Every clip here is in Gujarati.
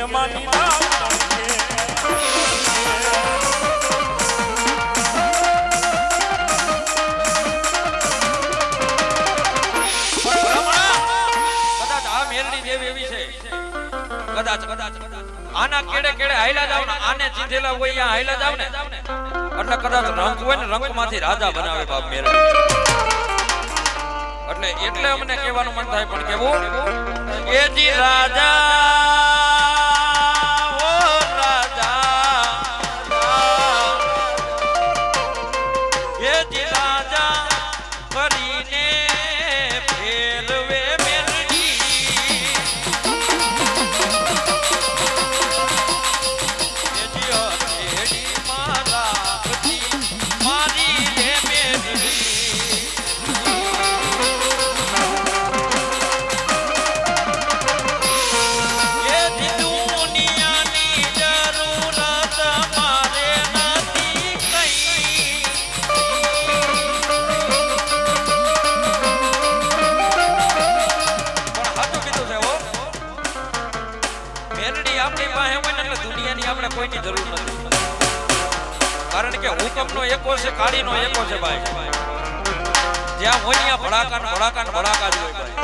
માની આના કેડે કેડે હાઈલા જાવ ને આને જીધેલા હોય અહીંયા હાઈલા જાવ ને એટલે કદાચ રંગ હોય ને રંગમાંથી રાજા બનાવે બાપ મેરડી એટલે અમને કહેવાનું મન થાય પણ કેવું એ જી રાજા ઓ રાજા એ જી રાજા કરીને ફેરવે કોઈની જરૂર નથી કારણ કે હુકમનો એકો છે કાળીનો એકો છે ભાઈ જ્યાં હોય ત્યાં ભડાકા જ હોય ભાઈ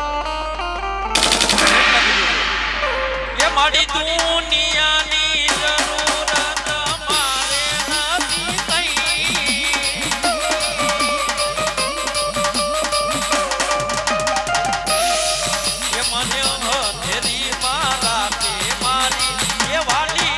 એ માડી દુનિયાની જરૂરત મારે નથી કઈ એ મને હથેરી મારા કે મારી એ વાલી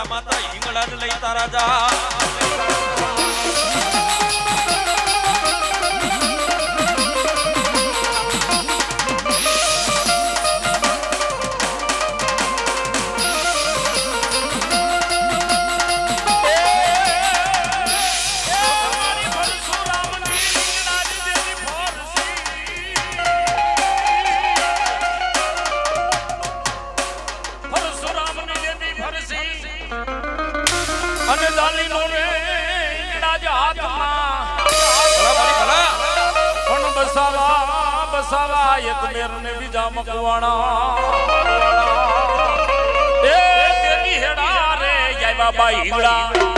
માતા હિંગળા લઈ તારા જા અને જાલી નો રે રાજ હાથમાં પણ બસાવા એક મેર ને બીજા મકવાણા એ તેની હેડા રે જય બાબા હિંગળા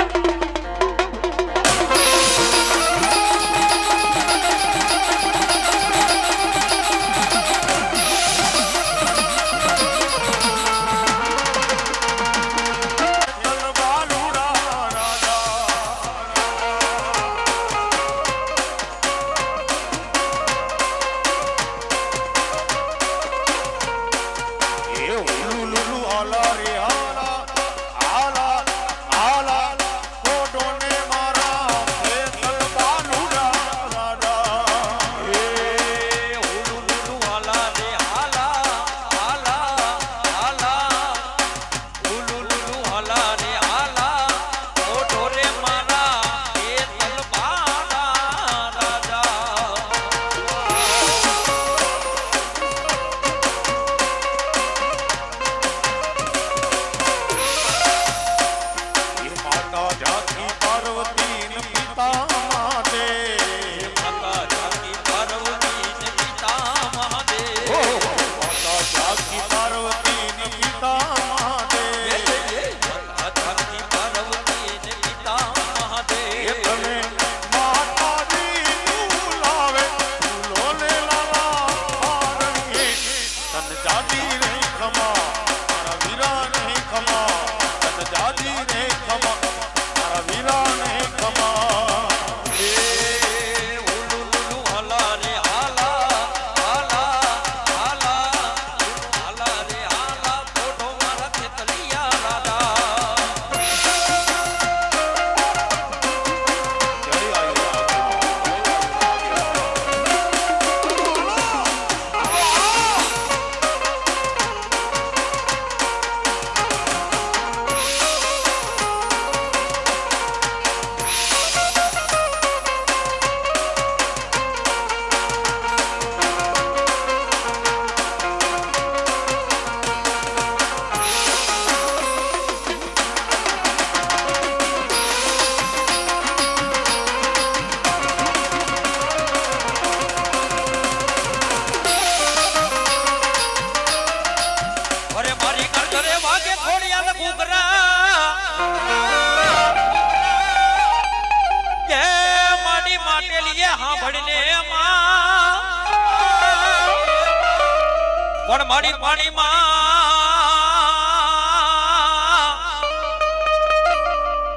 પણ મારી પાણીમાં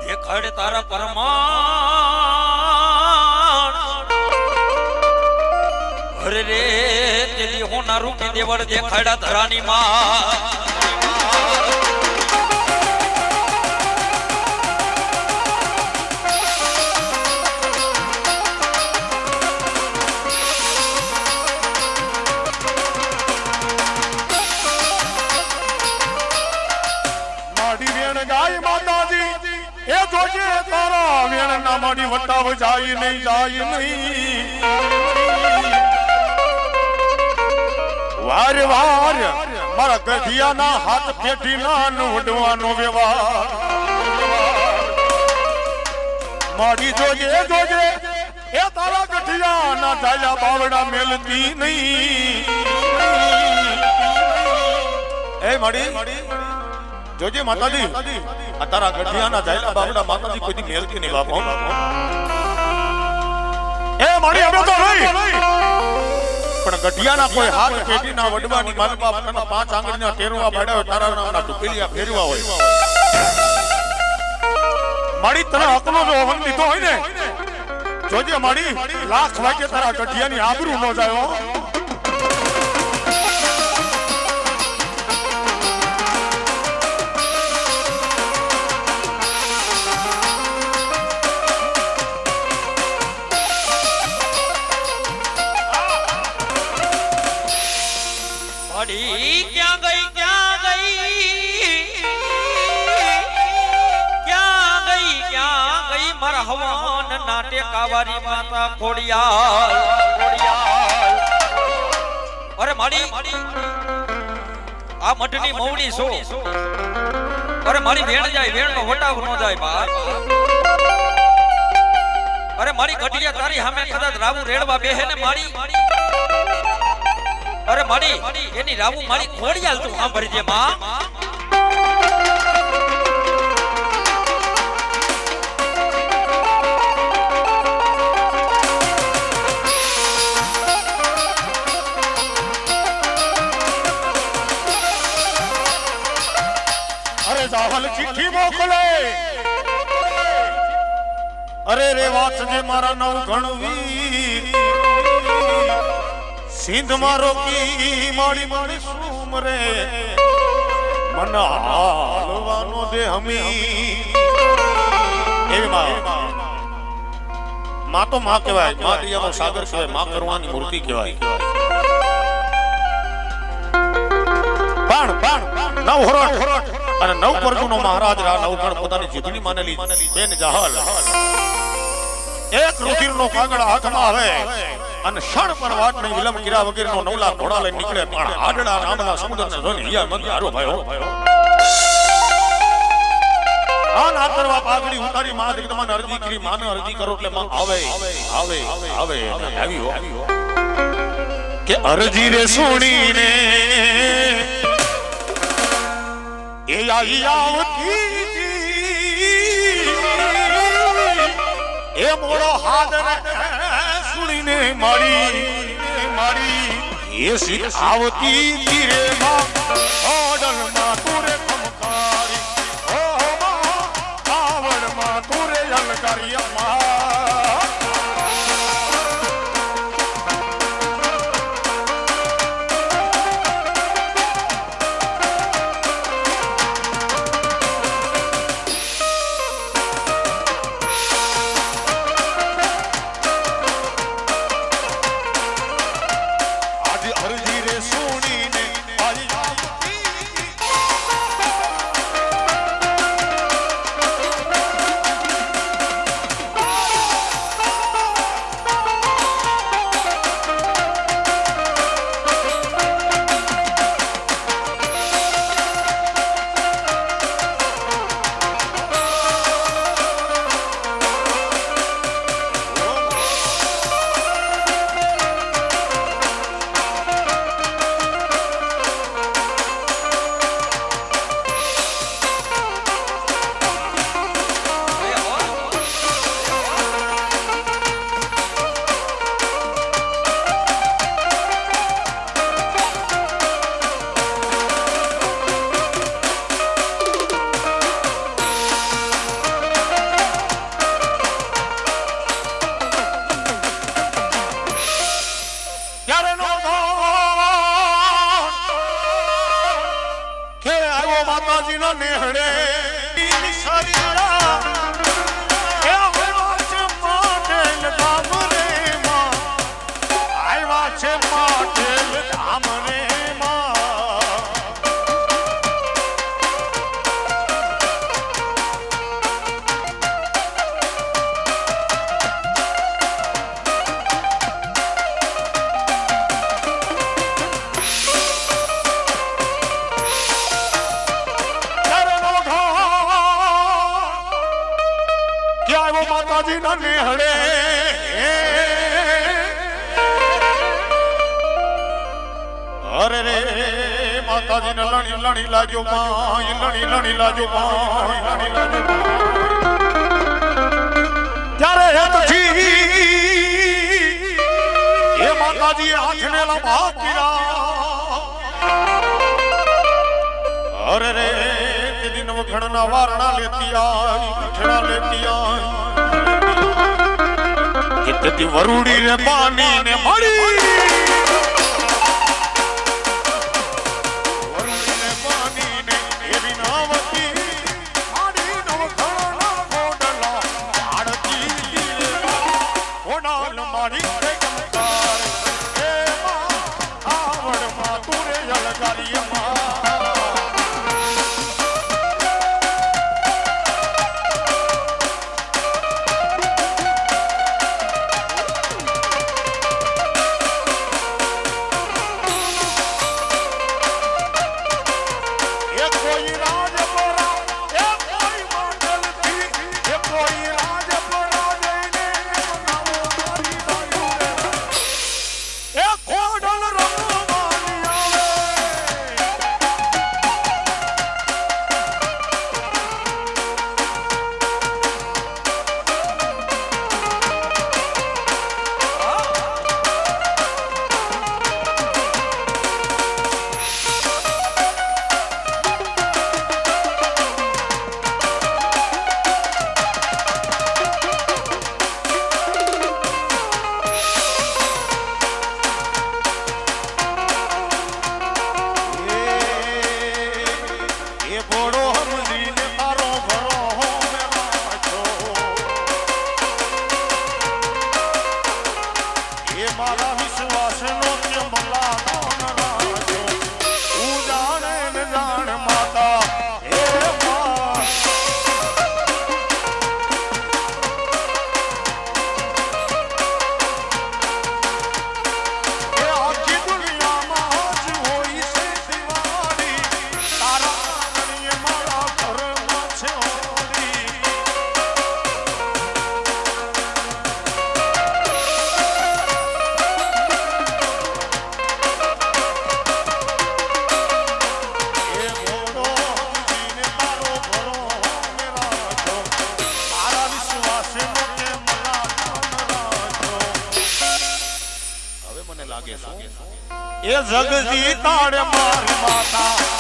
દેખાડે તારા પરમાણ અરે રે તેલી હોના રૂપી દેવળ દેખાડ્યા ધરાની માં મારી વટાવ જાય નહીં વાર વાર મારા ગઢિયાના હાથ પેઠી ના વડવાનો વ્યવહાર મારી જોજે જોજે એ તારા ગઢિયાના ધાયા બાવડા મેલતી નહીં એ મારી જોજે માતાજી આ તારા ગઢિયાના જાયલા બાવડા માતાજી કોઈ દી મેલતી નહીં બાપો એ મારી હવે તો નહીં પણ ગઢિયાના કોઈ હાથ પેટીના વડવાની માલ બાપના પાંચ આંગળીના ટેરવા પાડ્યા તારા નામના ટુપીલિયા ફેરવા હોય મારી તને હકનો જો હક દીધો હોય ને જોજે મારી લાખ વાગે તારા ગઢિયાની આબરૂ ન જાય કાવારી માતા ખોડિયાલ અરે મારી આ મઠની મૌડી છો અરે મારી વેણ જાય વેણ નો વટાવ ન જાય ભાઈ અરે મારી ગઢિયા તારી સામે કદાચ રાવું રેડવા બેહે ને મારી અરે મારી એની રાવું મારી ખોડિયાલ તું સાંભળી દે માં ચિઠ્ઠી મોકલે અરે રે વાત જે મારા નવ ગણવી સિંધ મારો કી માડી માડી સુમરે મન હાલવાનો દે હમી એવી માં તો માં કહેવાય માં દિયાનો સાગર કહેવાય માં કરવાની મૂર્તિ કહેવાય પણ નવ હરોટ અને નવ પરજુનો મહારાજ નવગણ પોતાની જીતની માનેલી બેન જહાલ એક રુધિરનો કાગળ હાથમાં આવે અને ક્ષણ પર વાત નહીં વિલંબ કર્યા વગેરેનો નવલા ઘોડા લઈને નીકળે પણ આડડા નામના સમુદ્રને જોઈને હિયા મત હારો ભાયો આ ના કરવા પાઘડી ઉતારી માં જગદમાને અરજી કરી માને અરજી કરો એટલે માં આવે આવ્યો કે અરજી રે સુણીને એ આવતી એ મોડો હાથ સુણીને મારી એ સીત આવતી ધીરે માં ઓડલ માં તુરે ખમકારી ઓ માં આવડ માં તુરે અલકારી અમ્મા અરજી રે સુણીને માતાજીના નેહડે સરિયા એ આવ્યા છે માટેલ ધામ રે માં આવ્યા છે માટેલ ધામ રે માં માતાજીના નેહડે અરે રે માતાજીને લણી લણી લાજો માય લણી લાજો માય લણી લાજો ત્યારે હેતથી એ માતાજીએ હાથને લંબા કર્યા અરે રે તે દિન વખણના વારણા લેતી આઈ વખણા લેતી આઈ તે વરુડી રે પાણી ને મળી વરુડી ને પાણી ને એવી નાવતી આડી નવખણા ગોડલા આડતી ગોડાલ મારી રે કમકાર એ માં આવડ માં તુરે જળગારી માં એ જગજી તારે મારી માતા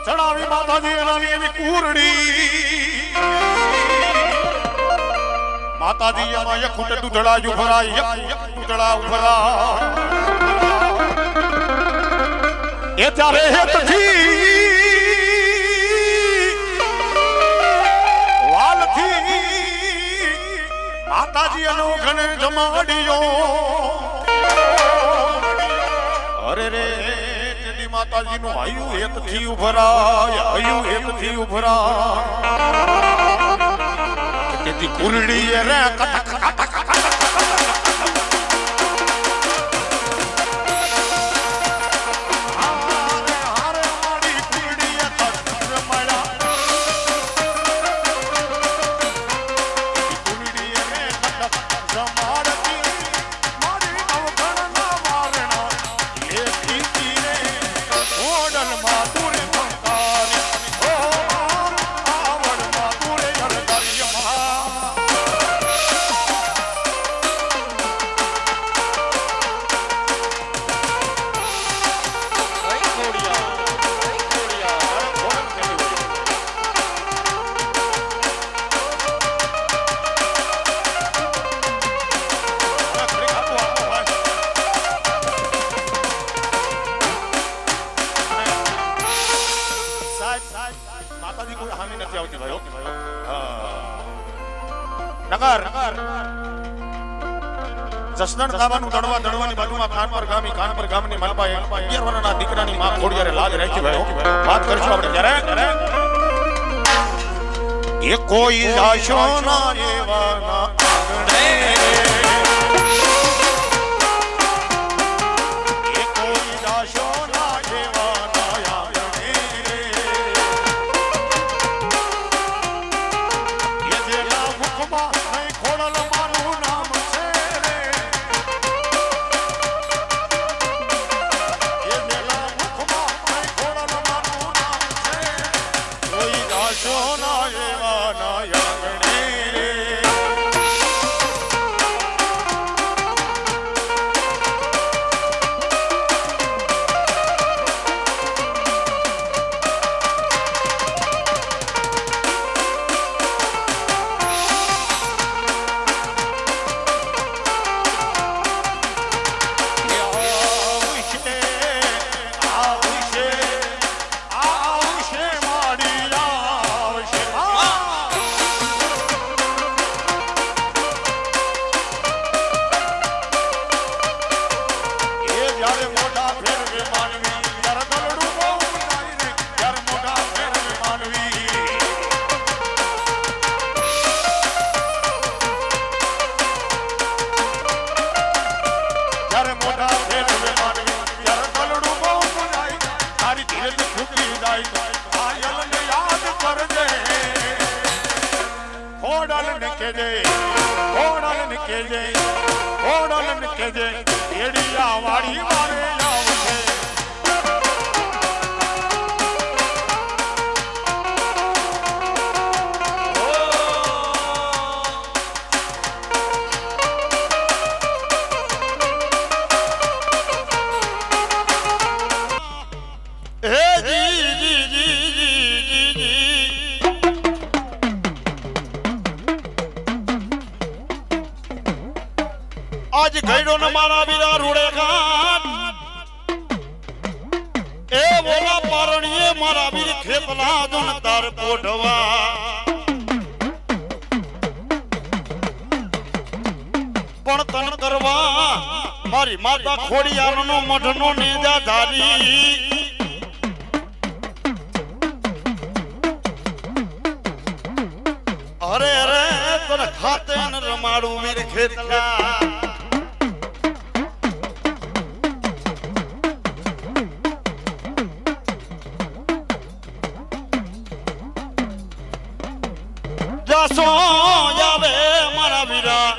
ચડાવી માતાજી એનાની એવી કુરડી માતાજી એમાં એક ખૂટે દૂધડા જ ઉભરાય એક દૂધડા ઉભરા એ ત્યારે હેતથી વાલથી માતાજી એનો ઘણે જમાડ્યો અરે રે માતાજી નું આયુ એક થી ઉભરાય આયુ એક થી ઉભરાય તેથી કુરડી રે બધી કોઈ હામી નથી આવતી ભાઈઓ. નગર જસદણ તાબાનું દડવાની બાજુમાં ખાનપર ગામની મલબા 11 વર્ષના દીકરાની માં ખોડિયારે લાજ રાખી ભાઈઓ. વાત કરશું આપણે ત્યારે એ કોઈ જાશો ના એવાના આંગણે એ કોઈ જાશો ના એવાના આંગણે એ જેના મુખમાં નહીં ખોડલ મારું નામ છે રે એ જેના મુખમાં નહીં ખોડલ મારું નામ છે કોઈ જાશો ના એવાના આંગણે આજ ગઈડો ન મારા વીરા રૂડે ઘાટ એ બોલા પારણીએ મારા વીર ખેપલા દુન તાર પોઢવા પણ તન કરવા મારી માતા ખોડિયારનો મઢનો નેજા ધારી અરે અરે તને ખાતે ન રમાડું વીર ખેતલા જાસો આવે મારા વીરા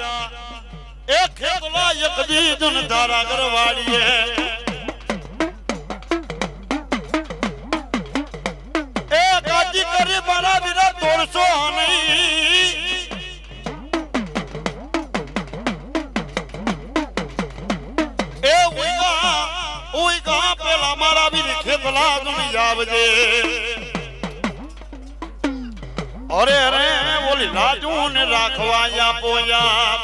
એક ખેતલા એક દીધુન ધારા ગરવાડીએ એ કાજી કરી મારા વીરા તોડશો નહીં એ ઉઈગા પેલા મારા વીર ખેતલા દુનિયા આવજે અરે અરે બોલી લાજુ ને રાખવા આપો યા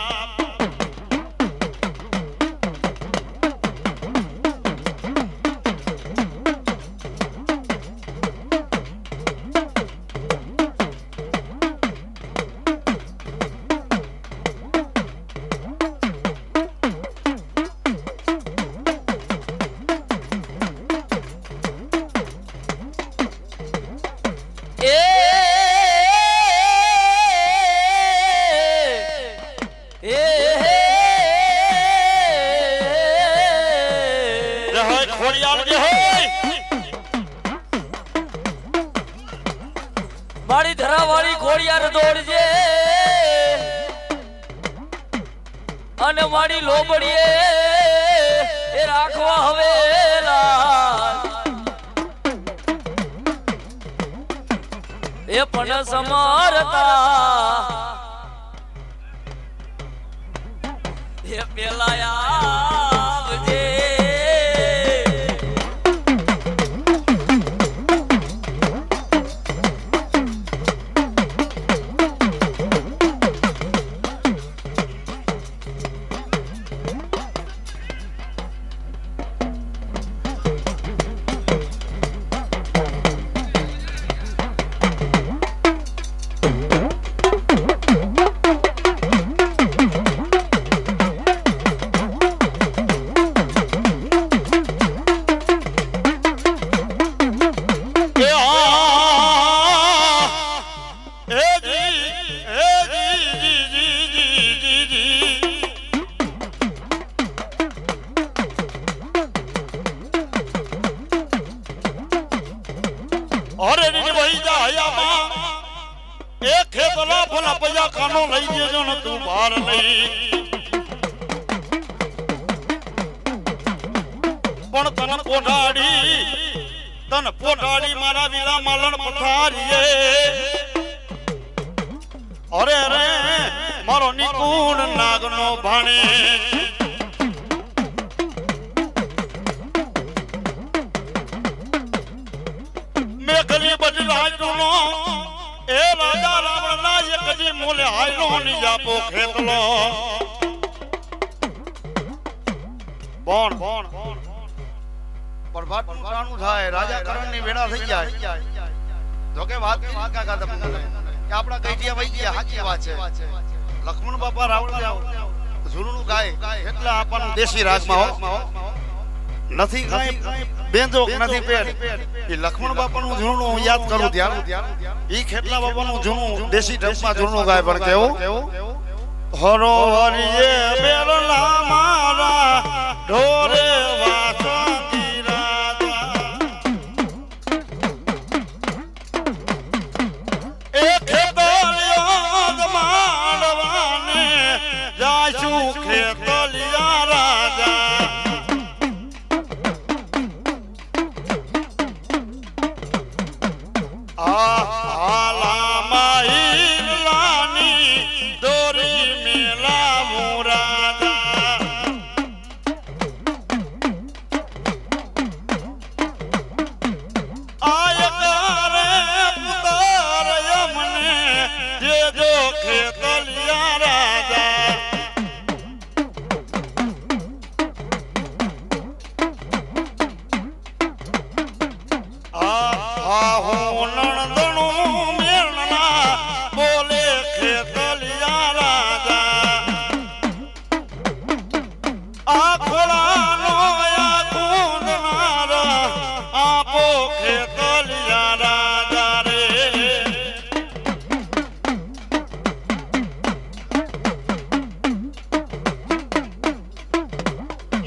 મારી ધરાવાળી ખોડિયાર દોડજે અને મારી લોબડીએ એ રાખવા હવે એ પણ સમરતા એ પેલા આવજે અરે ની વહી જાયામાં એ ખેતલા ભલા પૈયા કાનો લઈ દેજો ને તું બહાર નહીં પણ તન પોઢાડી મારા વિલા માલણ પથારીએ અરે રે મારો નિકુણ નાગનો ભાણે મેઘલી બજરાજનો એ રાજા રાવણના એકજી મોલે હાયલો ની જાપો ખેતલો બોણ પ્રભાત પુરાણું થાય રાજા કરણની વેળા થઈ જાય જો કે વાત કરી કાકા તમે કે આપણા ગઈડિયા વઈ ગયા સાચી વાત છે લક્ષ્મણ બાપા રાવણ ઝૂલનું ગાય એટલે આપણું દેશી રાજમાં હો નથી કાઈ બેંજો નથી પેડ એ લક્ષ્મણ બાપાનું ઝૂલનું હું યાદ કરું ધ્યાન ઈ ખેટલા બાપાનું ઝૂલનું દેશી ઢબમાં ઝૂલનું ગાય પણ કેવું હરો હરિયે બેરલા મારા ઢોરે વાસંતી રાજા એ ખેતલિયા માંડવાને જાશું ખેતલિયા રાજા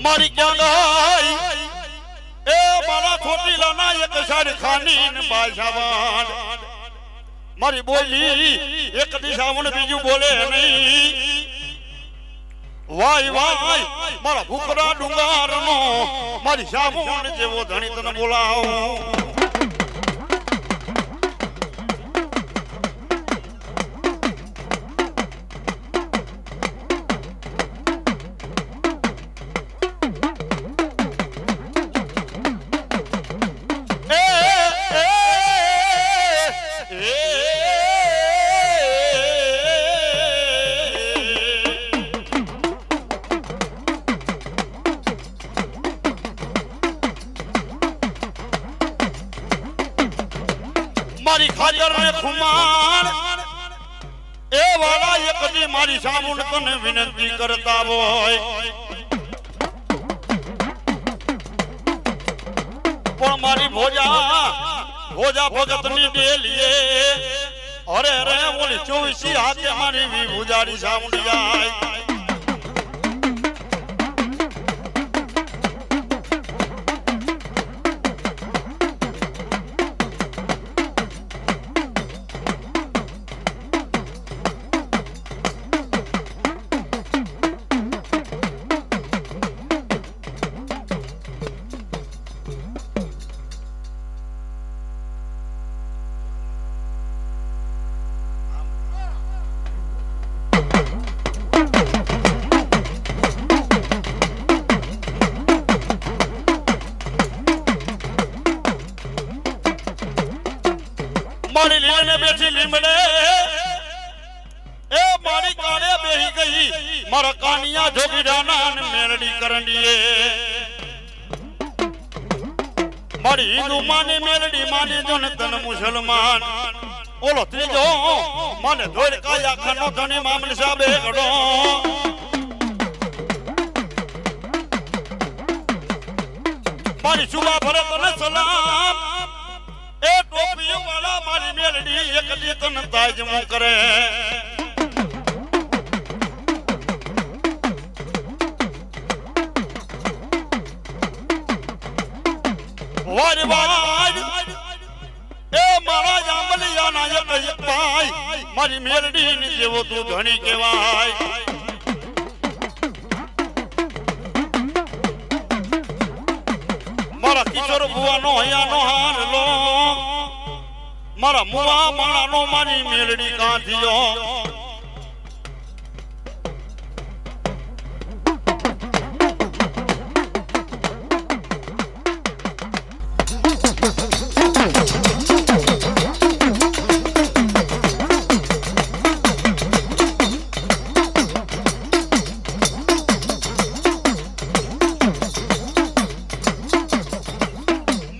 મારી ક્યાં ગઈ એ મારા છોટીલા ના એક સાડ ખાની ને બાશાવાન મારી બોલી એક દિશાવણ બીજું બોલે નહીં વાય વાય મારા ભૂખરા ડુંગારનો મારી શાવણ જેવો ધણી તને બોલાવું મારી ખાતર ને ખુમાણ એ વાળા એકદી મારી સામું તને વિનંતી કરતા હોય પણ મારી ભોજા ભગતની ડેલીએ અરે રે ઓલી 24 હાથે મારી વિભુજાડી સામું જાય મારી લીને બેઠી લીમડે એ મારી કાળે બેહી ગઈ મારા કાનિયા જોગીડાના ને મેલડી કરંડીએ મારી હિન્દુ માની મેલડી માની જો ને તન મુસલમાન ઓલો ત્રીજો માને ધોર કાયા ખાનો ધણી મામલી સાબે ગડો મારી સુબા ભરત ને સલામ એ ટોપી વાળા મારી મેલડી એકલી તન તાજમો કરે વારી વારી એ ભાઈ મારી મેલડી ને જેવો તું ધણી કહેવાય મારા કિશોર ભુવાનો હૈયાનો હારલો મારા મુવા માણાનો મારી મેલડી કાંધીયો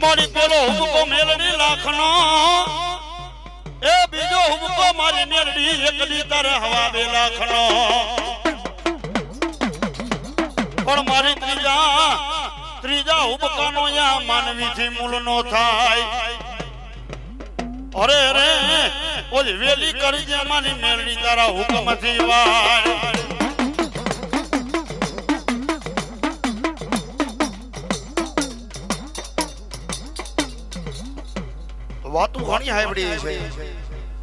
મારી પેલો હુબકો મેલડી લાખનો એ બીજો હુબકો મારી મેલડી એકલી તારે હવા બે લાખનો પણ મારી ત્રીજા હુબકાનો યા માનવીથી મૂળ નો થાય અરે રે ઓલી વેલી કરી જે મારી મેલડી તારા હુકમથી વાળ વાતો ઘણી હાઈબડી છે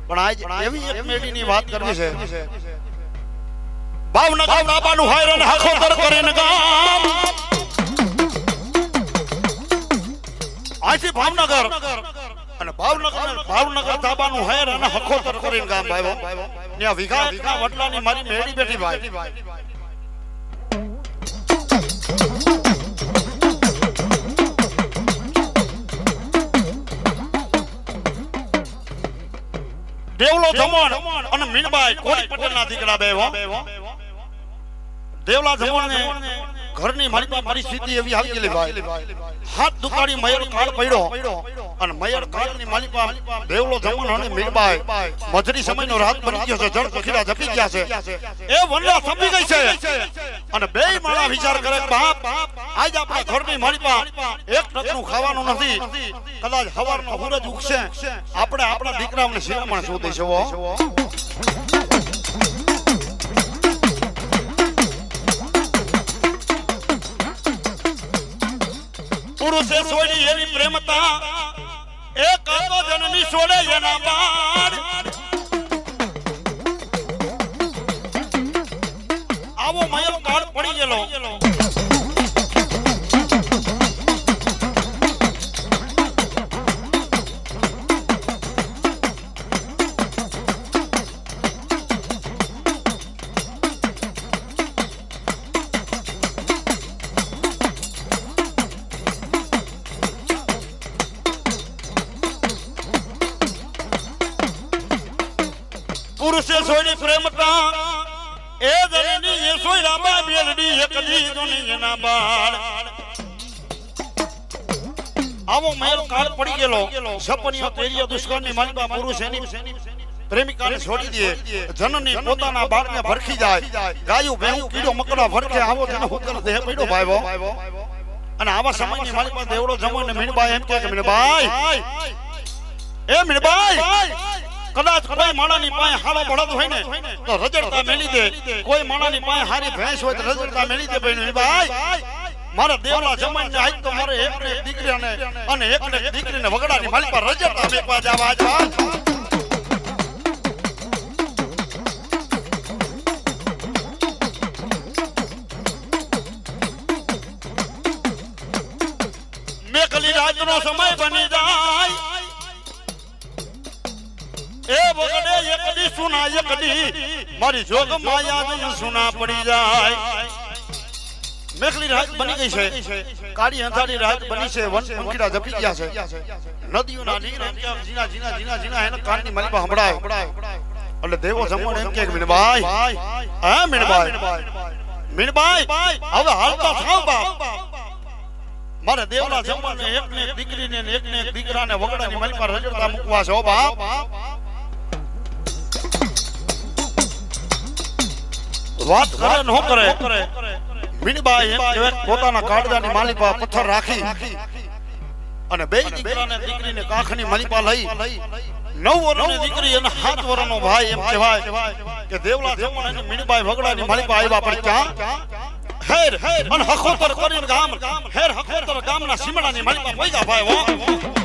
પણ આજ એવી એક મેડીની વાત કરવી છે ભાવનગર બાબાનું હાયરન હાખોતર કરીને ગામ આથી ભાવનગર અને ભાવનગર બાબાનું હાયરન હાખોતર કરીને ગામ ભાઈઓ ત્યાં વિઘા વડલાની મારી મેડી બેઠી ભાઈ દેવલો જમણ અને મીણબાઈ કોડી પટેલના દીકરા બે દેવલા જમણ ને ઘરની મારી પરિસ્થિતિ એવી આવી ગયેલી ભાઈ હાથ દુકાળી મયર કાળ પડ્યો અને મયર કાળની માલિકા દેવલો જમણ અને મીણબાઈ મજરી સમયનો રાત બની ગયો છે જળ પખીડા જપી ગયા છે એ વનરા થંભી ગઈ છે અને બેય માળા વિચાર કરે બાપ આજ આપણા ઘરની માલિકા એક ટકનું ખાવાનું નથી કદાચ સવારનો સૂરજ ઉગશે આપણે આપણા દીકરાઓને શિરામણ શું દઈશું પુરુષે છોડી એની પ્રેમતા એ કાકો જનની છોડે એના બાળ આવો મયલ કાળ પડી ગયેલો પુરુષે છોડી પ્રેમતા એ જનની એ સોયરા બા બેલડી એકલી દુનિયાના બાળ આવો મહેલ કાળ પડી ગયેલો સપનિયો તેરિયો દુશ્મનની માલિકા પુરુષ એની પ્રેમિકાને છોડી દે જનની પોતાના બાળને ભરખી જાય ગાયું ભેહું કીડો મકડા ભરખે આવો તેને હુકર દેહ પડ્યો ભાઈઓ અને આવા સમયની માલિકા દેવડો જમણ મીણબાઈ એમ કે મીણબાઈ એ મીણબાઈ કદાચ કોઈ માણાની પાસે હારો બળદ હોય ને તો રજડતા મેલી દે કોઈ માણાની પાસે હારી ભેંસ હોય તો રજડતા મેલી દે ભાઈ મારા દેવલા જમાઈ ને આજ તો મારે એક ને દીકરી અને એક ને દીકરીને વગડાની માલિક પર રજડતા મેકવા જવા મેકલી રાતનો સમય બની જાય એ વગડે એકડી સુના એકડી મારી જોગ માયા સુના પડી જાય મેઘલી રાત બની ગઈ છે કાળી અંધારી રાત બની છે વન પંખીડા જપી ગયા છે નદીઓના નીર એમ કે જીના જીના જીના જીના એને કાનની માલિકા સંભળાય એટલે દેવો જમણ એમ કે મીણબાઈ હા મીણબાઈ હવે હાલતા થાવ બાપ મારે દેવલા જમણ ને એક ને એક દીકરીને ને એક દીકરાને વગડાની માલિકા રજડતા મૂકવા છે ઓ બાપ વાત કરે ન કરે મીણબાઈ એમ કે પોતાના કાળજાની માલિકા પથ્થર રાખી અને બે દીકરાને દીકરીને કાખની માલિકા લઈ 9 વર્ષની દીકરી અને 7 વર્ષનો ભાઈ એમ કહેવાય કે દેવલા જમણ અને મીણબાઈ વગડાની માલિકા આવ્યા પણ ક્યાં હેર અને હખોતર કરીને ગામ હેર હખોતર ગામના સીમડાની માલિકા પૈસા ભાઈ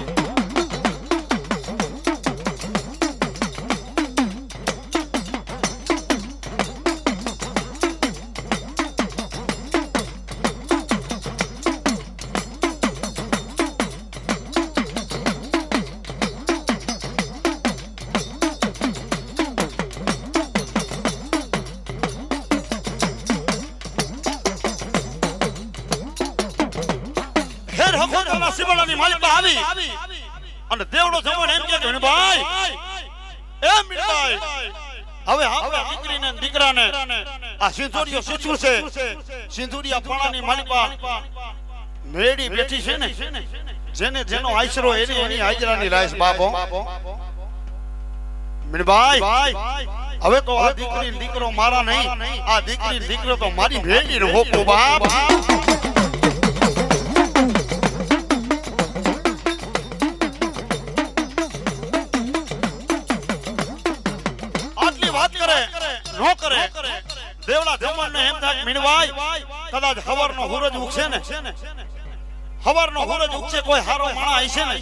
ખોડાની માલિકા આવી અને દેવડો જમણ એમ કે મીણભાઈ એ મીણભાઈ હવે આપણે દીકરીને ને દીકરાને આ સિંધુરિયો શીખવું છે સિંધુરિયા પાણાની માલિકા મેડી બેઠી છે ને જેને જેનો આશરો એની હાજરાની લાઈસ બાપો મીણભાઈ હવે તો આ દીકરી દીકરો મારા નહીં આ દીકરી દીકરો તો મારી ભેડી રહો બાપ આટલી વાત કરે નો કરે દેવલા જમણને એમ થાય મીણભાઈ કદાચ હવારનો સૂરજ ઉગશે ને હવારનો સૂરજ ઉગશે કોઈ હારો માણા હશે ને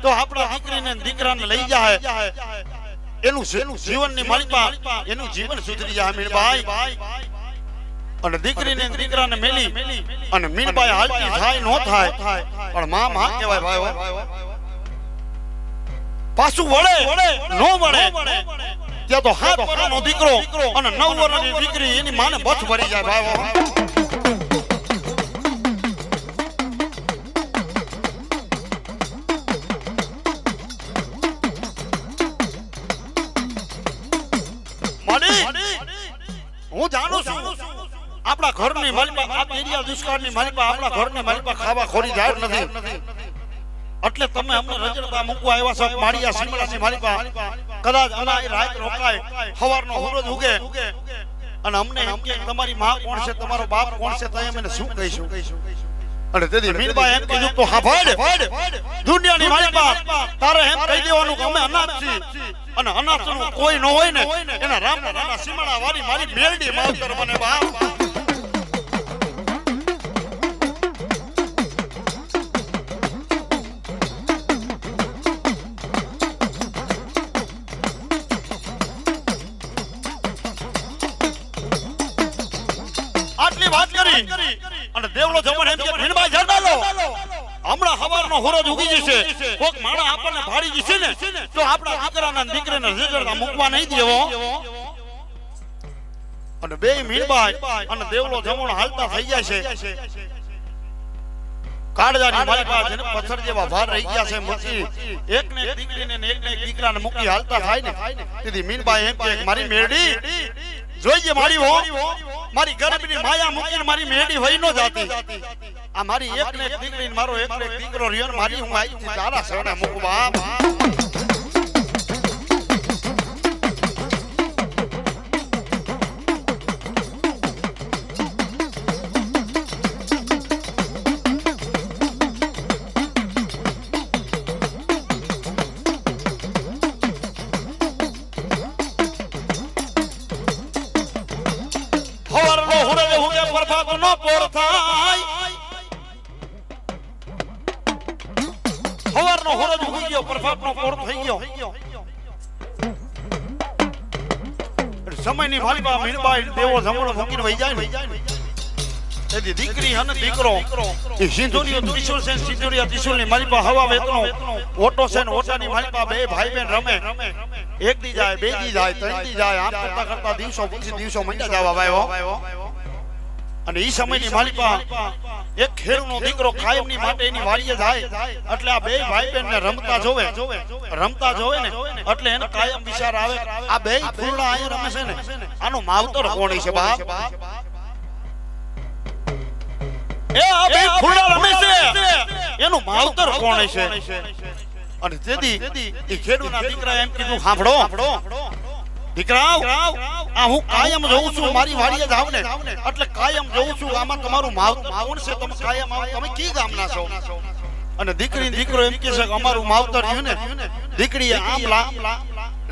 તો આપણા દીકરીને દીકરાને લઈ જાય એનું જીવનની માલિકા એનું જીવન સુધરી જાય મીણભાઈ અને દીકરીને દીકરાને મેલી અને મીણભાઈ હાલતી થાય નો થાય પણ માં કહેવાય ભાઈ પાછું વળે નો વળે ત્યાં તો 7 વર્ષનો દીકરો અને 9 વર્ષની દીકરી એની માને બથ ભરી જાય ભાઈ હું જાણું છું આપણા ઘરની માલિકા આ એરિયા દુષ્કાળની માલિકા આપણા ઘરની માલિકા ખાવા ખોરી જાય નથી એટલે તમે અમને રજડતા મૂકવા આવ્યા છો માળિયા સિમલાની માલિકા કદાચ અનાય રાત રોકાય સવારનો સૂરજ ઉગે અને અમને એમ કે તમારી માં કોણ છે તમારો બાપ કોણ છે તો અમે શું કહીશું અને તેથી મીણબાઈ એમ કીધું તો હા ભાઈ દુનિયાની માલિકા તારે એમ કહી દેવાનું કે અમે અનાથ છીએ અને અનાથનું કોઈ ન હોય ને એના રામના રામા સીમાડા વાળી મારી મેરડી માવતર બને બાપ આટલી વાત કરી અને દેવલો જમણ એમ કે મીણબાઈ જરદા લો હમણાં સવારનો સૂરજ ઉગી જશે કોક માણસ આપણને ભાડી જશે ને તો આપણા દીકરાના દીકરીને રજડતા મૂકવા નહીં દેવો અને બે મીણબાઈ અને દેવલો જમણ હાલતા થઈ જાય છે કાળજાની માલિકા જેને પથ્થર જેવા ભાર રહી ગયા છે મૂકી એકને એક દીકરીને ને એકને એક દીકરાને મૂકી હાલતા થાય ને તેથી મીણબાઈ એમ કે મારી મેરડી જોઈએ મારી હો મારી ગરીબની માયા મૂકીને મારી મેરડી વહી ન જાતી આ મારી એકને એક દીકરી મારો એકને એક દીકરો રહ્યો ને મારી હું આવી તારા શરણે મૂકું બાપ સવારનો સૂરજ ઉગી ગયો પ્રભાતનો પોર થઈ ગયો સમયની માલિકા મીણબાઈ દેવો જમણો મૂકીને વહી જાય ને તેથી દીકરી અને દીકરો એ સિંધુરિયો ત્રિશુલ છે સિંધુરિયા ત્રિશુલની માલિકા હવા વેતનો ઓટો છે ને ઓટાની માલિકા બે ભાઈ બહેન રમે એક દી જાય બે દી જાય ત્રણ દી જાય આમ કરતા કરતા દિવસો પછી દિવસો મંડ્યા જવા ભાઈઓ અને ઈ સમયની માલિકા એક ખેડૂનો દીકરો કાયમની માટે એની વાડીએ જાય એટલે આ બે ભાઈ બહેન ને રમતા જોવે ને એટલે એને કાયમ વિચાર આવે આ બે ફૂલડા અહીં રમે છે ને આનો માવતર કોણ છે બાપ એ આ બે ફૂલડા રમે છે એનું માવતર કોણ છે અને તેથી ઈ ખેડૂના દીકરા એમ કીધું સાંભળો દીકરાઓ આ હું કાયમ જોઉં છું મારી વાડીએ જાવ ને એટલે કાયમ જોઉં છું આમાં તમારું માવણ છે તમે કાયમ આવો તમે કી ગામના છો અને દીકરી દીકરો એમ કહે છે કે અમારું માવતર રહ્યું ને દીકરીએ આમ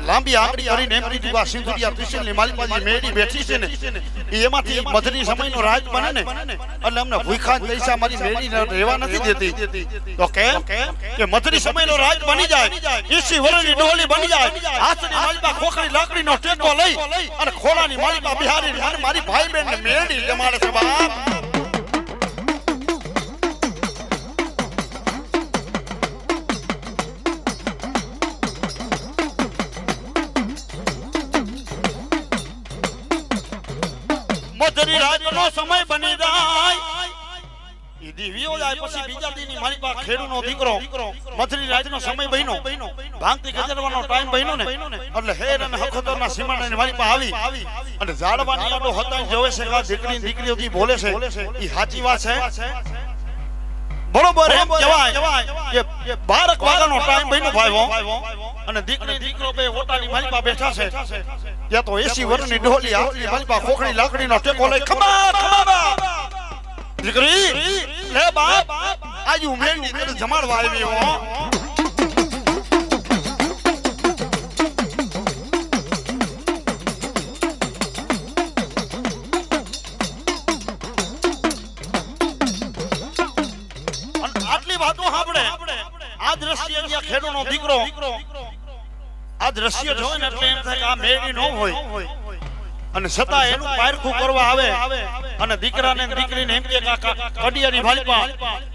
લાંબી આંગળી કરીને એમ કીધું આ સિંધુરિયા ત્રિશુલની માલિકાજી મેડી બેઠી છે ને એમાંથી મધરી સમયનો રાજ બને ને એટલે અમને ભૂખા પૈસા મારી મેડી રહેવા નથી દેતી તો કેમ કે મધરી સમયનો રાજ બની જાય 80 વર્ષની ડોલી બની જાય હાથની માલિકા ખોખરી લાકડીનો ટેકો લઈ અને ખોળાની માલિકા બિહારી અને મારી ભાઈ બહેનને મેડી જમાડે છે બાપ મધરી રાતનો સમય બની જાય ઈ દીવીઓ જાય પછી બીજા દીની મારી પાસે ખેડૂનો દીકરો મથરી રાતનો સમય બહેનો ભાંગતી ગજરવાનો ટાઈમ બહેનો ને એટલે હેર અને હખતરના સીમાડાની મારી પાસે આવી અને ઝાડવાની આડો હતા જોવે છે કે આ દીકરીઓ જી બોલે છે ઈ સાચી વાત છે બરોબર એમ કહેવાય કે 12 વાગ્યાનો ટાઈમ બહેનો ભાઈઓ અને દીકરો બે ઓટાની મારી પાસે બેઠા છે ત્યાં તો 80 વર્ષની ડોલી આટલી મારી પાસે ખોખડી લાકડીનો ટેકો લઈ ખમા દીકરી લે બાપ આજ ઉમેરી ને જમાડવા આવી હો આટલી વાતો સાંભળે આ દ્રશ્ય જ્યાં ખેડૂનો દીકરો આ દ્રશ્ય જોવે ને એટલે એમ થાય કે આ મેળી ન હોય અને છતાં એનું પારખું કરવા આવે અને દીકરાને દીકરીને એમ કે કડિયાની માલિપા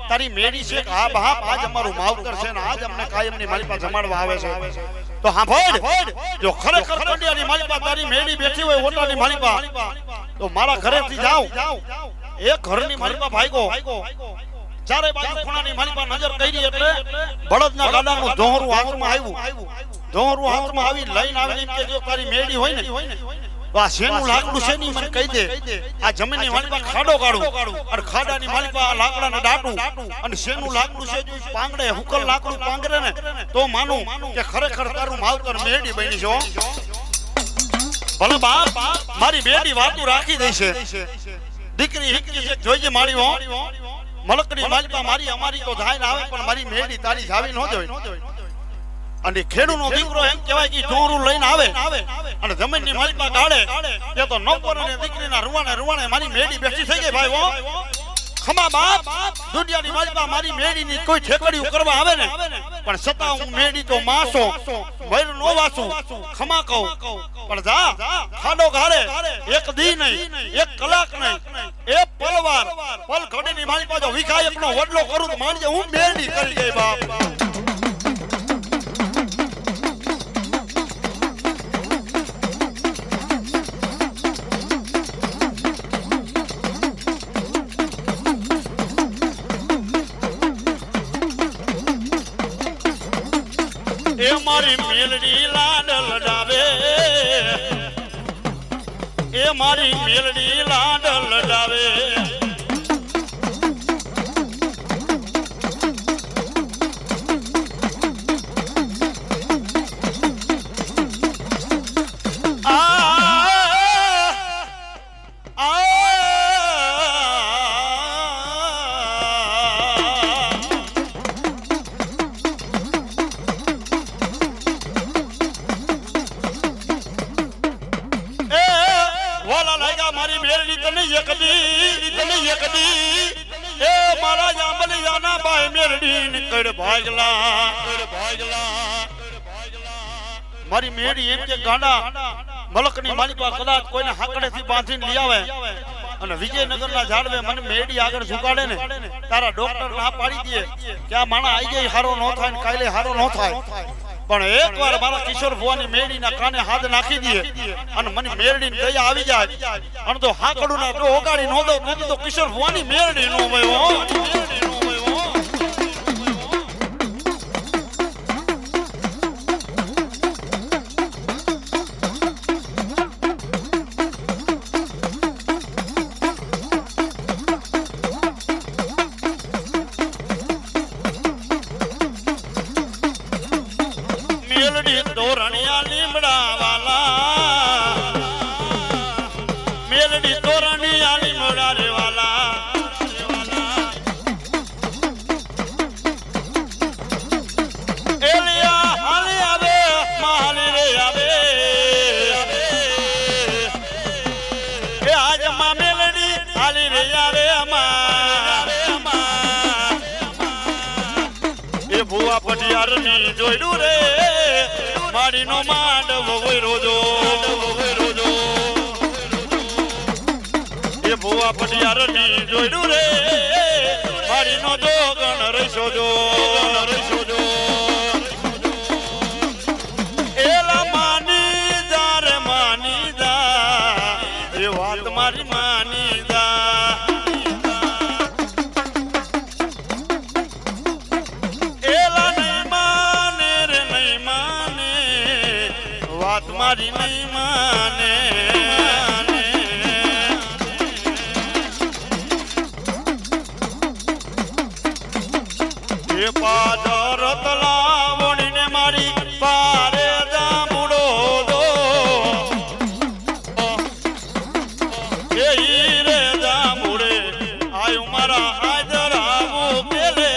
તારી મેળી છે કે હા બાપ આજ અમારું માવતર છે ને આજ અમને કાયમની માલિપા જમાડવા આવે છે તો સાંભળ જો ખરેખર કડિયાની માલિપા તારી મેળી બેઠી હોય ઓટાની માલિપા તો મારા ઘરેથી જાવ એક ઘરની માલિપા ભાગ્યો ચારે બાજુ ખૂણાની માલિપા નજર કરી એટલે બળદના ગાડાનું ધોહરું હાથમાં આવ્યું ધોહરું હાથમાં આવી લઈને આવીને એમ કે જો તારી મેળી હોય ને આ શેનું લાકડું છે ની મને કહી દે આ જમીનની માલિપા ખાડો કાઢું અને ખાડાની માલિપા આ લાકડાને દાટું અને શેનું લાકડું છે જો પાંગડે હુકલ લાકડું પાંગરે ને તો માનું કે ખરેખર તારું માવતર મેડી બની છો ભલે બાપ મારી બેટી વાતું રાખી દેશે દીકરી હિકરી છે જોઈજે મારી હો મલકડી માલિપા મારી અમારી તો જાય ને આવે પણ મારી મેડી તારી જાવી ન જોઈ અને ખેડૂનો દીકરો એમ કહેવાય કે ચોરું લઈને આવે અને જમીનની માલિપા ગાળે એ તો નોકર અને દીકરીના રૂવાણે મારી મેડી બેઠી થઈ ગઈ ભાઈ હો ખમા બાપ દુનિયાની માલિપા મારી મેડીની કોઈ ઠેકડીઓ કરવા આવે ને પણ છતાં હું મેડી તો માસો મર નો વાસું ખમા કહું પણ જા ખાડો ગાળે એક દી નહીં એક કલાક નહીં એક પલવાર પલ ઘડીની માલિપા જો વિખાયકનો વડલો કરું તો માનજે હું મેડી કરી ગઈ બાપ એ મારી મેલડી લાડ લડાવે એ મારી મેલડી લાડ લડાવે મારી મેલડી તને એકદી એ મારા જાંબલિયાના ભાઈ મેલડી નીકળ ભાગલા મારી મેળી એમ કે ગાંડા મલકની માલિકા કદાચ કોઈને હાકડેથી બાંધીને લઈ આવે અને વિજયનગરના ઝાડવે મને મેળી આગળ ઝુકાડે ને તારા ડોક્ટર ના પાડી દે કે આ માણા આઈ ગઈ હારો ન થાય ને કાલે હારો ન થાય પણ એકવાર મારા કિશોર ભુવાની મેળીના કાને હાથ નાખી દે અને મને મેળડીને દયા આવી જાય અને તો હાકડું ના તો ઓગાડી નો દો તો કિશોર ભુવાની મેળડી નો હોય મેલડી તોરણિયા લીમડા વાલા મેલડી તોરણિયા લીમડા રે વાલા એલિયા હાલે આવે માલે રે આવે એ આજ માં મેલડી હાલી રે આવે એ ભુવા પટિયારની જોઈડું રે મારી નો માંડવ રોજો એ ભુવા પટિયારની જોઈડું રે મારી નો જોગણ રહીશો જો એલા માની જા રે માની જા એ વાત મારી માની જા વાત મારી નહીં માને એ પાદર તલાવણીને મારી પારે જાંબુડો દો એ રે જાંબુડે આયુ મારા હાજરા મુકેલે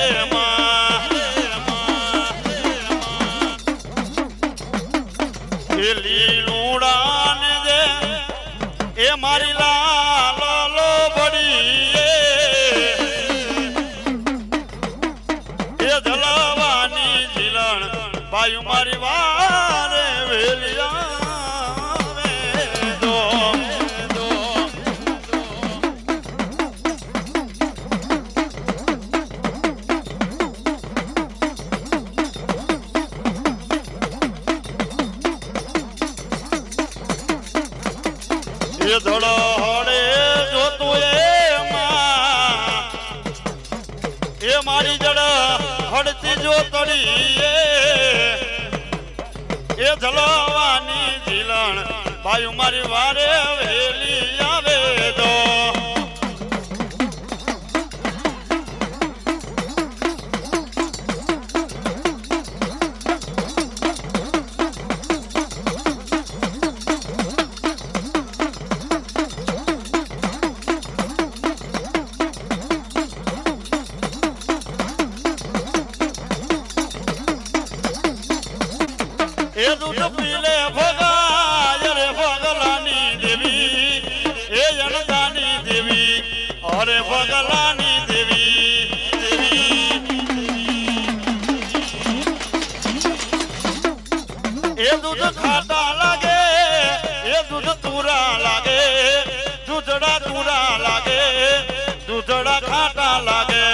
એ લીલુડાને જે એ મારી લાલો બડી એ જલવાની જીલણ બાયુ મારી વારે વેલિયા દો એ ધડે જોતું એ મારી જડ હડતી જોતડી એ જલવાની જીલણ બાયુ મારી વારે વેલી આવે દો એ દૂધ પીલે ભગાય રે ભગલાની દેવી એ અણદાની દેવી અરે ભગલાની દેવી એ દૂધ ખાટા લાગે એ દૂધ તુરા લાગે દૂધડા તુરા લાગે દૂધડા ખાટા લાગે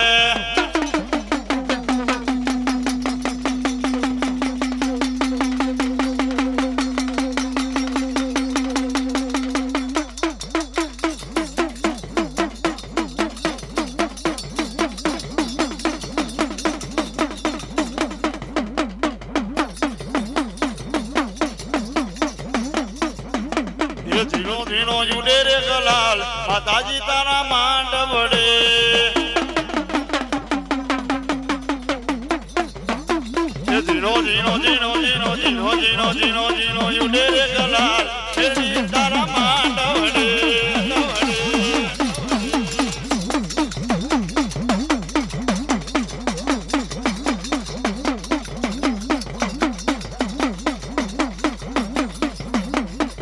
ધીનો ધીનો જુડે રે ગલાલ માતાજી તારા માંડ વડે ધીનો ધીનો ધીનો ધીનો ધીનો ધીનો ધીનો ધીનો જુડે રે ગલાલ તારા માંડ વડે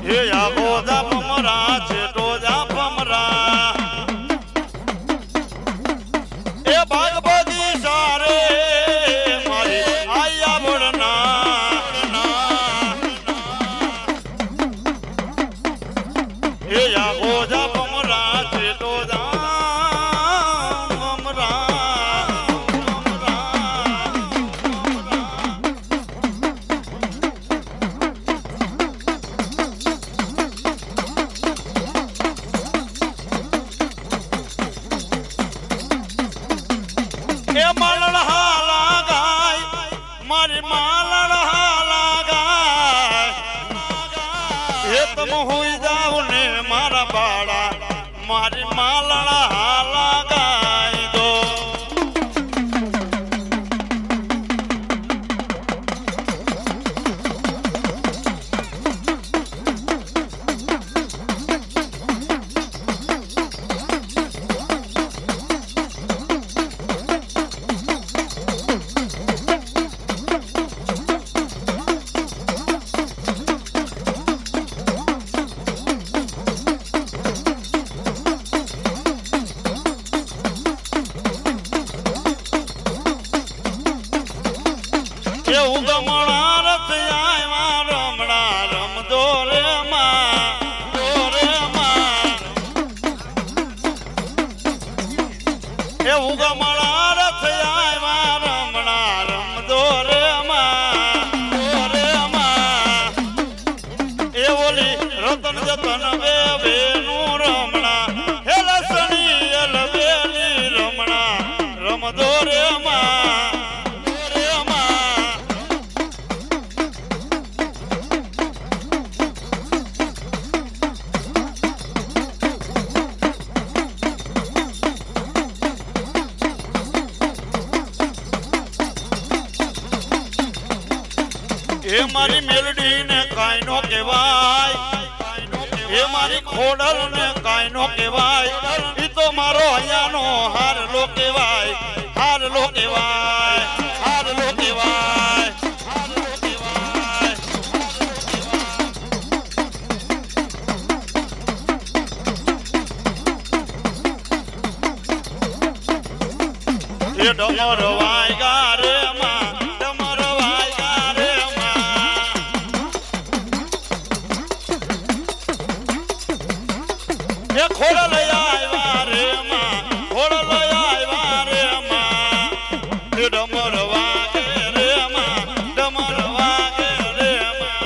એ આખો જાપમરા છે તો જાપમરા એ બાગ બગીચા રે મારી આયા વડના એ આખો જાપમરા છે તો જાપમરા એ માલણ હાલા ગાય મારી માલણ હાલા ગાય એ તમ હોઈ જાવ ને મારા બાળા મારી માલણ હાલા ગાય દો એ ઉગમણા રથ આવ્યા રમણા રમદો રે માં એ ઉગમણા રથ આવ્યા રમણા રમદો રે માં એ ઓલી રતન જતન બે બેનું રમણા હે લસણી એલ બેની રમણા રમદો રે માં મેલડી ને કાંઈ નો કહેવાય, એ મારી ખોડલ ને કાંઈ નો કહેવાય, ઈ તો મારો અહીંયાનો હારલો કહેવાય, હારલો કહેવાય, હારલો કહેવાય, હારલો કહેવાય. એ ડમર વાયગા રે માં, ડમર વાયગા રે માં. એ ખોડલ આવ્યા રે માં, ખોડલ આવ્યા રે માં. એ ડમર વાગે રે માં, ડમર વાગે રે માં.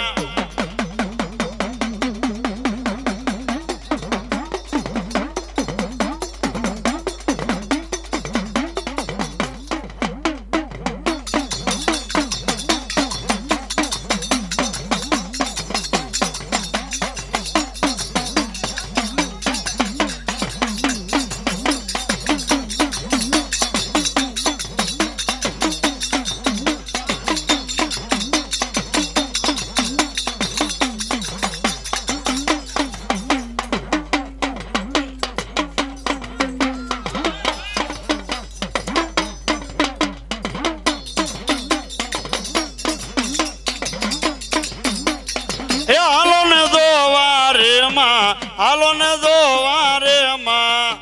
એ હાલો ને જોવા રે માં, હાલો ને જોવા રે માં.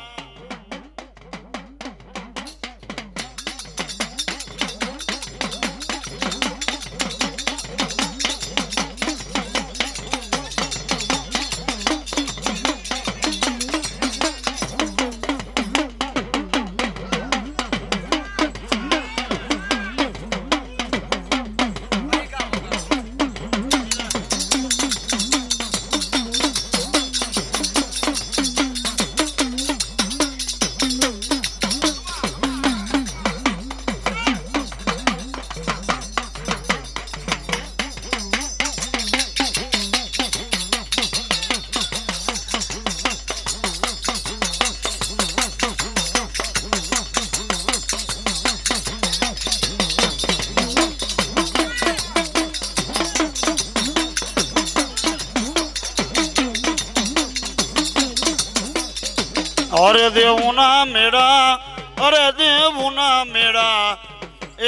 અરે દેવુના મેળા, અરે દેવુના મેળા,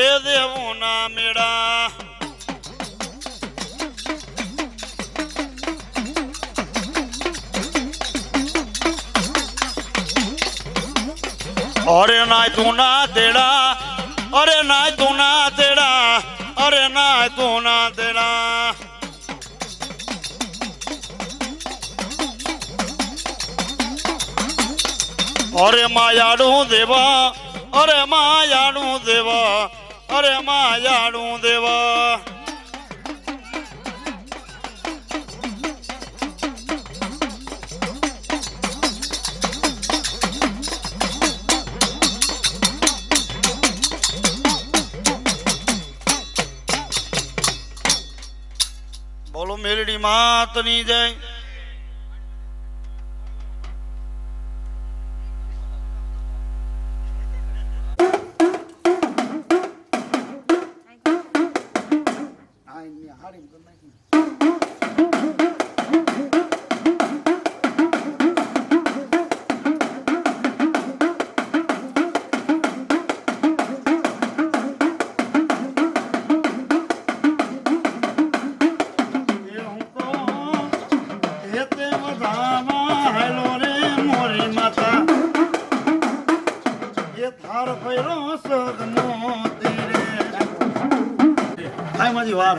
એ દેવુના મેળા. અરે નાય તું ના તેડા, અરે નાય તું ના તેડા, અરે નાય તું ના તેડા. અરે માયાડું દેવા, અરે માયાડું દેવા, અરે માયાડું દેવા. બોલો મેલડી માતની જય. વાર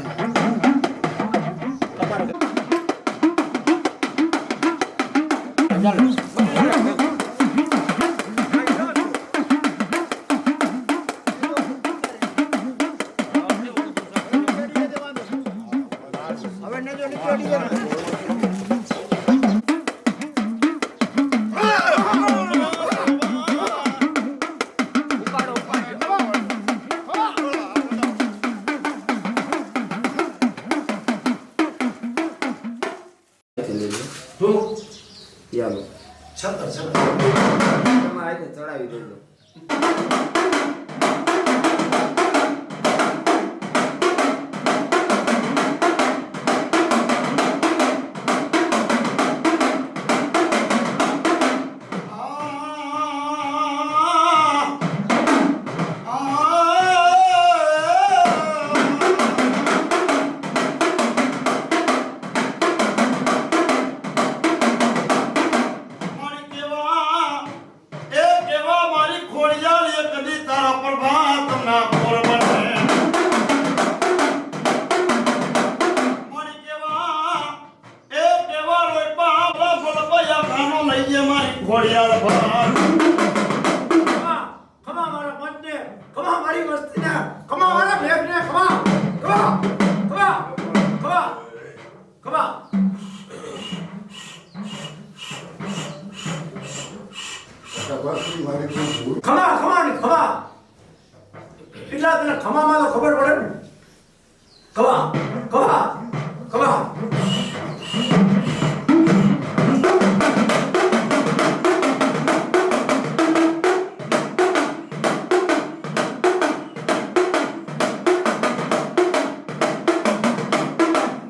ચડાવી દેજો. ખોડિયાર ભગવાન ખમા મારા પંચને, ખમા મારી વસ્તીને, ખમા મારા ભેગને, ખમા ખમા ખમા ખમા ખમા ખમા ખમા ને ખમા એટલા તને ખમામાં તો ખબર પડે ને ખમા ખમા ખમા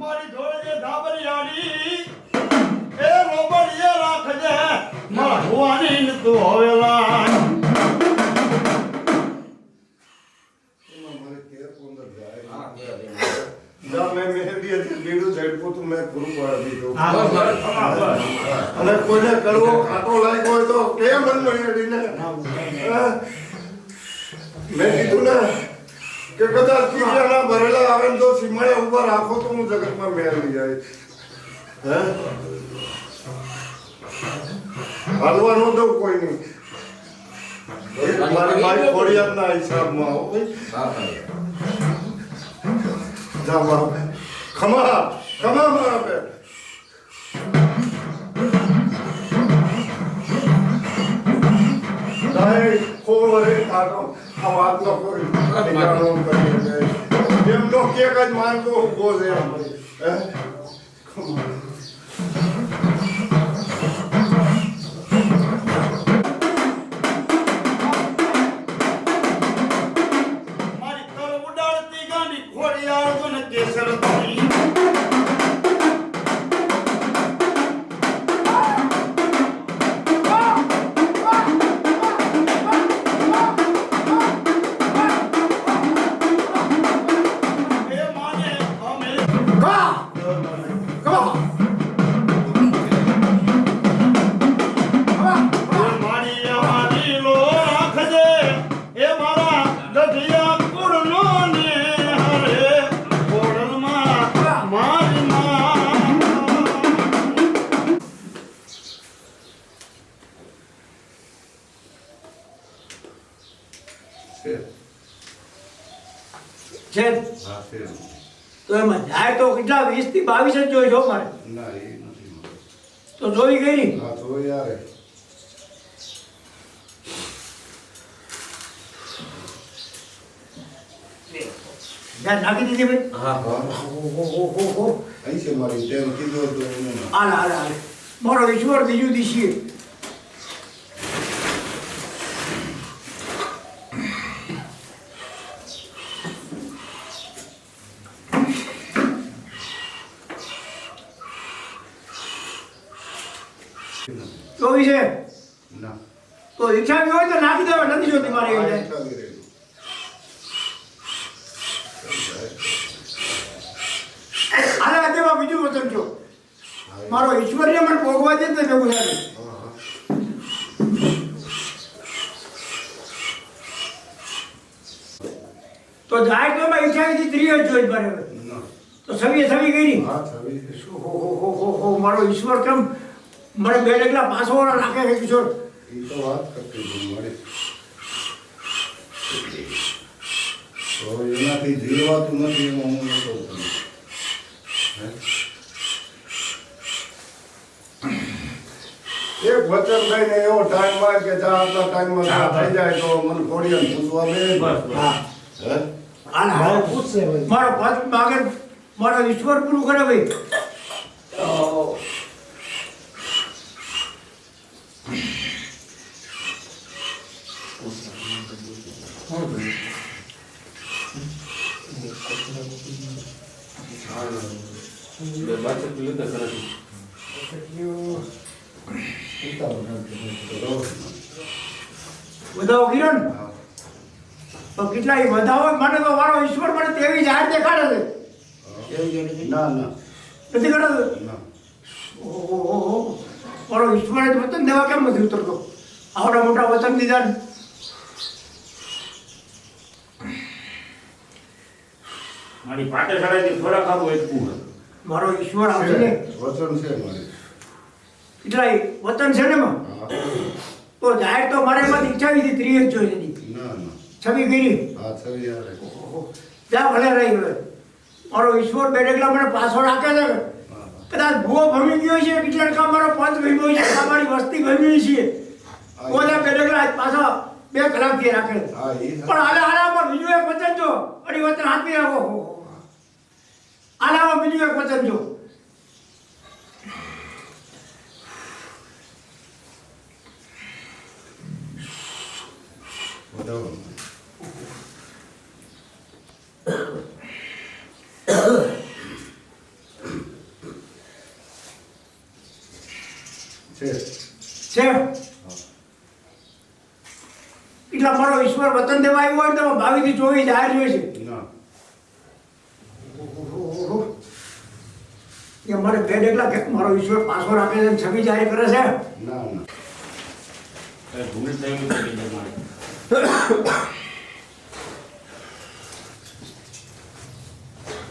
મારી જોડે જે ધાબરિયાળી એ રોબડીએ રાખજે મારા ભુવાની ને તું હવેલા અને કોઈને કરવો ખાટો લાગ્યો હોય તો કેમ મેં કીધું ને કે કદાચ કીડિયાના ભરેલા આવે ને તો સીમાડે ઉભા રાખો તો હું જગતમાં મેળવી જાય હે હાલવા ન દઉં કોઈ નહીં મારી ભાઈ ખોડિયારના હિસાબમાં હો ભાઈ જા મારા બેન ખમા ખમા મારા બેન ખોળ રે ખાટો આ વાત ન કરી ઠેકાણો કરી દે એમ તો કેક જ માનતો ઉભો છે હે ખમા મારી તર ઉડાડતી ગાડી ખોડિયાર મને કેસર થઈ એ માને અમે ખમા ખમા એ મારી અમારી લો રાખજે એ મારા ગઢિયા કુળનો ને હરે કોડલમાં મારી માં છે હા છે તો એમાં જાય તો કેટલા 20 થી 22 જ જોઈ છો મારે ના એ નથી તો જોઈ ગઈ હા તો યાર ત્યાં નાખી દીધી ભાઈ હા ઓહો અહીં છે મારી ટેમ કીધું તો એને હાલ હાલ હાલ મારો ઈશ્વર બીજું દિશીએ ચોવીસ છે ના તો ઈચ્છા બી હોય તો નાખી દેવા નથી જોતી મારી એવી જાય ચાલી રહ્યું હાલે તેમાં બીજું વચન છો મારો ઈશ્વરને મને ભોગવા દે તો ભેગું થાય તો જાય તો એમાં ઈચ્છા હતી 30 જ જોઈ મારે હવે. ના તો સવી ગઈ હા છવી છે હો મારો ઈશ્વર કેમ મને બે ડગલા પાછો નાખે છે કિશોર એ તો વાત કરતી હતી મારી તો એનાથી જીવાતું નથી એમાં હું નતો હે એક વચન લઈને એવો ટાઈમ માં કે જા આટલા ટાઈમમાં થઈ જાય તો મને ખોડિયાને પૂછવા બે હા હે મારો પદ માગે મારો ઈશ્વર પૂરું કરે ભાઈ વધાવો કિરણ તો કેટલા ઈ વધાવો મને તો મારો ઈશ્વર મને તેવી જાહેર દેખાડે છે ના ના નથી કાઢતો ના ઓહો મારો ઈશ્વર જ વચન દેવા કેમ નથી ઉતરતો આવડા મોટા વચન દીધા ને. મારી પાટેશાળાથી થોડા ખાવું એટલું મારો ઈશ્વર આવશે ને વચન છે મારી એટલા એ વતન છે ને એમાં હા. તો જાહેર તો મારે એમાં ઈચ્છા હતી 30 જોઈ હતી ના ના છબી ગઈ હા છવી આવે જા ભલે રહી હવે મારો ઈશ્વર બેડેકલા મને પાછો રાખે છે કદાચ ભૂવો ભમી ગયો છે એટલે કામ મારો પંચ ભમ્યો છે અમારી વસ્તી ભમી છે ઓલા બેડેકલા આજ પાછા 2 કલાકથી રાખે છે. હા એ પણ આલામાં બીજું એક વચન જો અડી વચન હાથવી રાખો આલામાં બીજું એક વચન જો બતાવો છે છે એટલા મારો ઈશ્વર વતન દેવા આવ્યો હોય તો 22 થી 24 જાહેર જોઈએ છે ના કે મારે બેડેકલા કે મારો ઈશ્વર પાછો રાખે છે અને છબી જાહેર કરે છે ના ના ભૂલ થઈ ગઈ છે મારી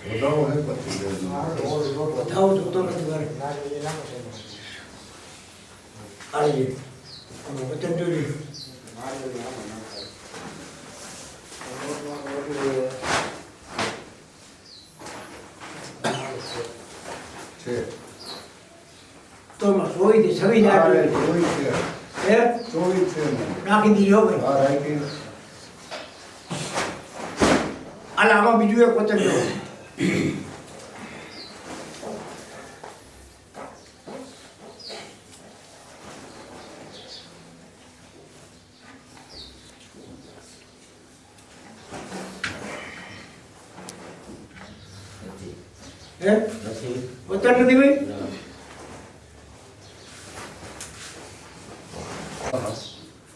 બતાવો હે પછી બધાઓ જોતો નથી મારે આવી વચન જોઈ છે તો એમાં જોઈ દે છબી હા જાહેર એ જોઈએ જોઈ છે છે જોઈ છે મને. રાખી દીધો ભાઈ હા રાખી હાલ આમાં બીજું એક વચન જો હે વચન નથી ભાઈ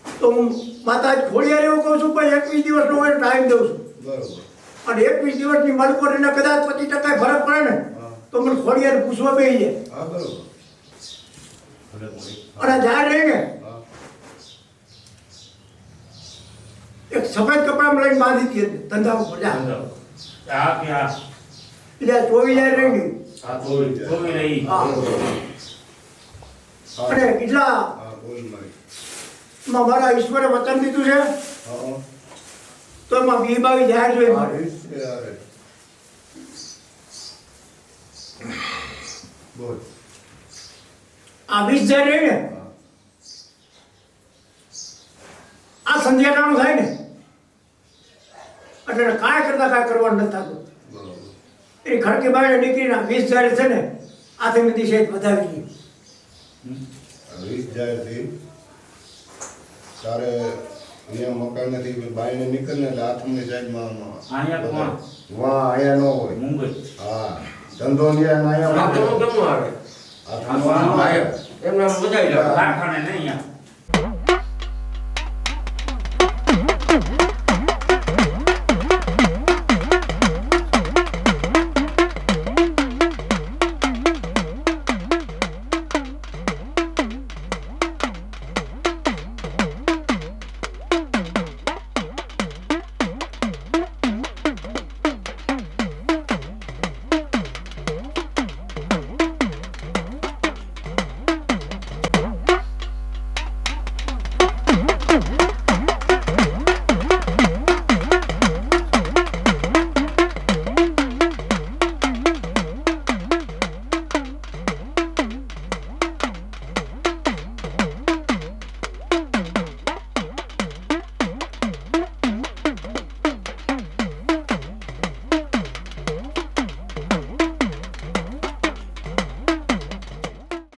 તો હું માતા ખોડિયાર એવું કહું છું ભાઈ 21 દિવસનો હોય ટાઈમ દઉં છું બરોબર અને 21 દિવસની મલકોટીને કદાચ 25% ફરક પડે ને તો મને ખોડિયાર પૂછવા બેસી જાય હા બરોબર અને જાહેર રહી ને હા એક સફેદ કપડામાં લઈને બાંધી દઈએ ધંધા ઉપર જા આ કે આ એટલે 24 જાહેર રહી ગઈ હા જોઈ છે જોઈ રહી હા હા અને કેટલા હા બોલ મારી મારા ઈશ્વરે વચન દીધું છે હા તો એમાં 22 જાહેર જોઈએ હા મારે. એ છે યાર બોલ આ 20 જાહેર રહી ને હા આ સંધ્યાકાળનું થાય ને એટલે કાંઈ કરતા કાંઈ કરવાનું નથી થતું બરોબર એ ખડકી બાઈને નીકળીને 20 જાહેર છે ને આથી મેં દિશા વધાવી દઈએ 20 જાય થી તારે અહીંયા મકાન નથી બાઈને નીકળને એટલે હાથમની સાઈડમાં અહીંયા કોણ? વાહ અહીંયા ન હોય મુંબઈ હા ધંધો અહીંયા કારખાને નહીં અહીંયા